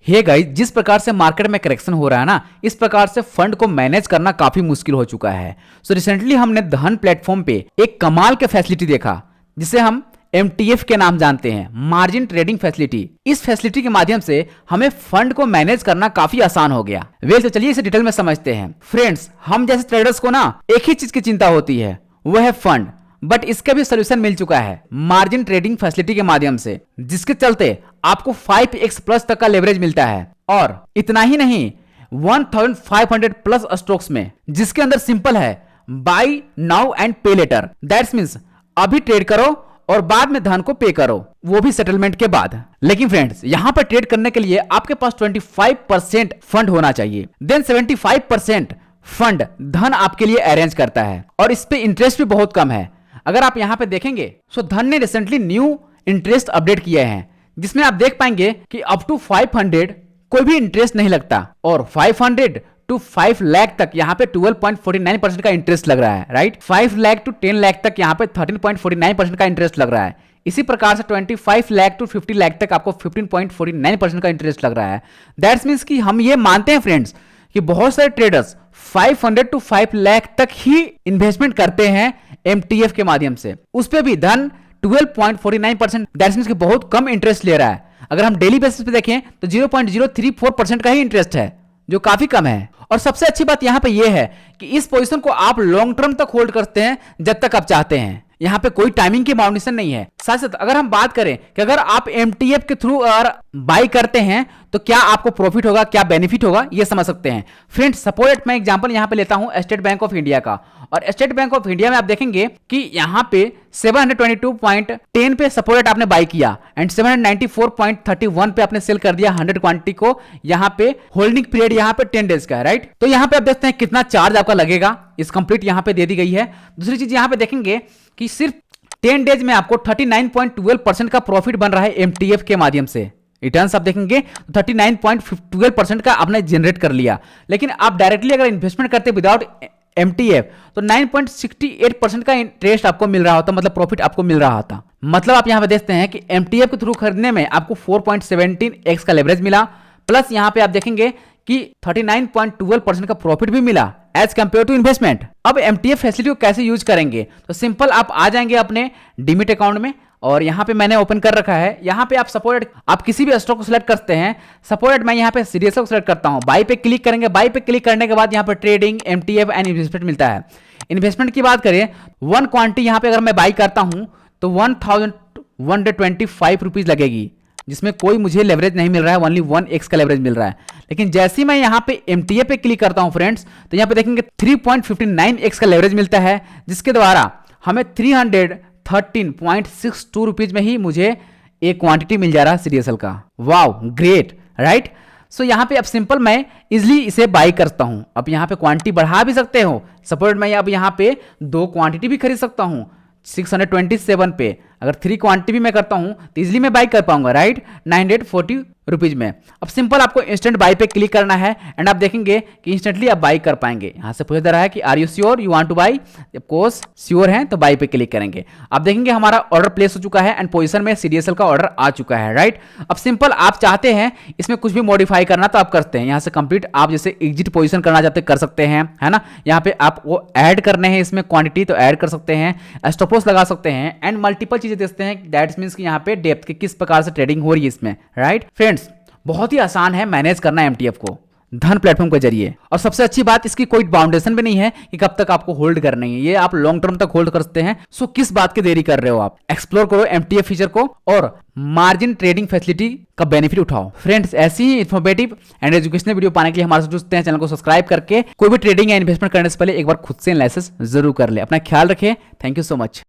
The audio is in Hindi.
हे गाइस, जिस प्रकार से मार्केट में करेक्शन हो रहा है ना, इस प्रकार से फंड को मैनेज करना काफी मुश्किल हो चुका है। सो रिसेंटली हमने धन प्लेटफॉर्म पे एक कमाल के फैसिलिटी देखा जिसे हम MTF के नाम जानते हैं, मार्जिन ट्रेडिंग फैसिलिटी। इस फैसिलिटी के माध्यम से हमें फंड को मैनेज करना काफी आसान हो गया। तो चलिए इसे डिटेल में समझते हैं। फ्रेंड्स, हम जैसे ट्रेडर्स को ना एक ही चीज की चिंता होती है, वह है फंड। बट इसका भी सोल्यूशन मिल चुका है मार्जिन ट्रेडिंग फैसिलिटी के माध्यम से, जिसके चलते आपको 5x प्लस तक का लेवरेज मिलता है। और इतना ही नहीं, 1500 प्लस स्टॉक्स में, जिसके अंदर सिंपल है बाय नाउ एंड पे लेटर। दैट्स मींस अभी ट्रेड करो और बाद में धन को पे करो, वो भी सेटलमेंट के बाद। लेकिन फ्रेंड्स, यहां पर ट्रेड करने के लिए आपके पास 25% फंड होना चाहिए। देन 75% फंड धन आपके लिए अरेंज करता है और इस पे इंटरेस्ट भी बहुत कम है। अगर आप यहां पे देखेंगे तो धन ने रिसेंटली न्यू इंटरेस्ट अपडेट किए हैं, जिसमें आप देख पाएंगे कि अप टू 500 कोई भी इंटरेस्ट नहीं लगता और 500 टू 5 लाख तक यहाँ पे 12.49% का इंटरेस्ट लग रहा है, राइट। 5 लाख टू 10 लाख तक यहाँ पे 13.49% का इंटरेस्ट लग रहा है। इसी प्रकार से 25 लाख टू 50 लाख तक आपको 15.49% का इंटरेस्ट लग रहा है। दैट्स मीन्स कि हम ये मानते हैं फ्रेंड्स कि बहुत सारे ट्रेडर्स 500 टू 5 लाख तक ही इन्वेस्टमेंट करते हैं MTF के माध्यम से, उस पे भी धन 12.49%, दैट्स मींस कि बहुत कम इंटरेस्ट ले रहा है। अगर हम डेली बेसिस पे देखें तो 0.034% का ही इंटरेस्ट है, जो काफी कम है। और सबसे अच्छी बात यहां पे यह है कि इस पोजीशन को आप लॉन्ग टर्म तक होल्ड करते हैं, जब तक आप चाहते हैं। यहाँ पे कोई टाइमिंग की बाउंडेशन नहीं है। साथ साथ अगर हम बात करें कि अगर आप MTF के थ्रू अगर बाई करते हैं तो क्या आपको प्रॉफिट होगा, क्या बेनिफिट होगा, ये समझ सकते हैं। फ्रेंड्स, सपोज मैं एग्जांपल यहाँ पे लेता हूँ स्टेट बैंक ऑफ इंडिया का, और स्टेट बैंक ऑफ इंडिया में आप देखेंगे कि यहाँ पे 722.10 पे सपोर्ट आपने बाई किया एंड 794.31 पे आपने सेल कर दिया 100 क्वांटिटी को। यहाँ पे होल्डिंग पीरियड यहाँ पे 10 डेज का है, राइट। तो यहाँ पे आप देखते हैं कितना चार्ज आपका लगेगा, इस कंप्लीट यहाँ पे दे दी गई है। दूसरी चीज यहाँ पे देखेंगे कि सिर्फ 10 डेज में आपको 39.12% का प्रॉफिट बन रहा है MTF के माध्यम से। रिटर्न्स आप देखेंगे 39.12% का आपने जनरेट कर लिया। लेकिन आप डायरेक्टली अगर इन्वेस्टमेंट करते विदाउट MTF तो 9.68% का इंटरेस्ट आपको मिल रहा होता, मतलब प्रॉफिट आपको मिल रहा था। मतलब आप यहां पे देखते हैं कि MTF के थ्रू खरीदने में आपको 4.17x का लेवरेज मिला, प्लस यहां पे आप देखेंगे कि 39.12% का प्रॉफिट भी मिला एज कंपेयर टू इन्वेस्टमेंट। अब MTF फैसिलिटी को कैसे यूज करेंगे, तो सिंपल आप आ जाएंगे अपने डीमिट अकाउंट में, और यहाँ पे मैंने ओपन कर रखा है। यहाँ पे आप सपोर्ट आप किसी भी स्टॉक को सिलेक्ट करते हैं। सपोर्ट मैं यहाँ पे CDSL को सिलेक्ट करता हूँ, बाई पे क्लिक करेंगे। बाई पे क्लिक करने के बाद यहाँ पे ट्रेडिंग, MTF एंड इन्वेस्टमेंट मिलता है। इन्वेस्टमेंट की बात करें, 1 क्वांटिटी यहाँ पे अगर मैं बाई करता हूँ तो 1125 रुपीज लगेगी, जिसमें कोई मुझे लेवरेज नहीं मिल रहा है, ओनली 1x का लेवरेज मिल रहा है। लेकिन जैसे ही मैं यहाँ पे MTF पे क्लिक करता हूँ फ्रेंड्स, तो यहाँ पे देखेंगे 3.59x का लेवरेज मिलता है, जिसके द्वारा हमें 313.62 रुपीज में ही मुझे एक क्वांटिटी मिल जा रहा है CDSL का। Wow, great, right. सो यहाँ पे अब सिंपल मैं इजिली इसे बाई करता हूँ। अब यहाँ पे क्वांटिटी बढ़ा भी सकते हो, सपोर्ट मैं अब यहाँ पे 2 क्वांटिटी भी खरीद सकता हूँ 627 पे। अगर 3 क्वांटिटी भी मैं करता हूं तो इजिली मैं बाई कर पाऊंगा, राइट, 940 रुपीज में। अब सिंपल आपको इंस्टेंट बाई पे क्लिक करना है एंड आप देखेंगे कि इंस्टेंटली आप बाई कर पाएंगे। यहां से पूछा जा रहा है कि are you sure you want to buy, of course sure हैं तो बाई पे क्लिक करेंगे। आप देखेंगे हमारा ऑर्डर प्लेस हो चुका है एंड पोजीशन में CDSL का ऑर्डर आ चुका है, राइट। अब सिंपल आप चाहते हैं इसमें कुछ भी मॉडिफाई करना तो आप करते हैं। यहां से कंप्लीट आप जैसे एग्जिट पोजीशन करना चाहते कर सकते हैं, है ना। यहाँ पे आप वो ऐड करने हैं इसमें क्वांटिटी तो ऐड कर सकते हैं, स्टॉप लॉस लगा सकते हैं एंड मल्टीपल चीजें देखते हैं। दैट्स मींस कि यहाँ पे डेप्थ की किस प्रकार से ट्रेडिंग हो रही है इसमें, राइट। फ्रेंड्स, बहुत ही आसान है मैनेज करना MTF को धन प्लेटफॉर्म के जरिए। और सबसे अच्छी बात, इसकी कोई बाउंडेशन भी नहीं है कि कब तक आपको होल्ड करनी है, ये आप लॉन्ग टर्म तक होल्ड कर सकते हैं। सो किस बात की देरी कर रहे हो, आप एक्सप्लोर करो MTF फीचर को और मार्जिन ट्रेडिंग फैसिलिटी का बेनिफिट उठाओ। फ्रेंड्स, ऐसी ही इन्फॉर्मेटिव एंड एजुकेशनल वीडियो पाने के लिए हमारे साथ जुड़ते हैं। चैनल को सब्सक्राइब करके कोई भी ट्रेडिंग या इन्वेस्टमेंट करने से पहले एक बार खुद से एनालिसिस जरूर कर ले। अपना ख्याल रखें। Thank you so much.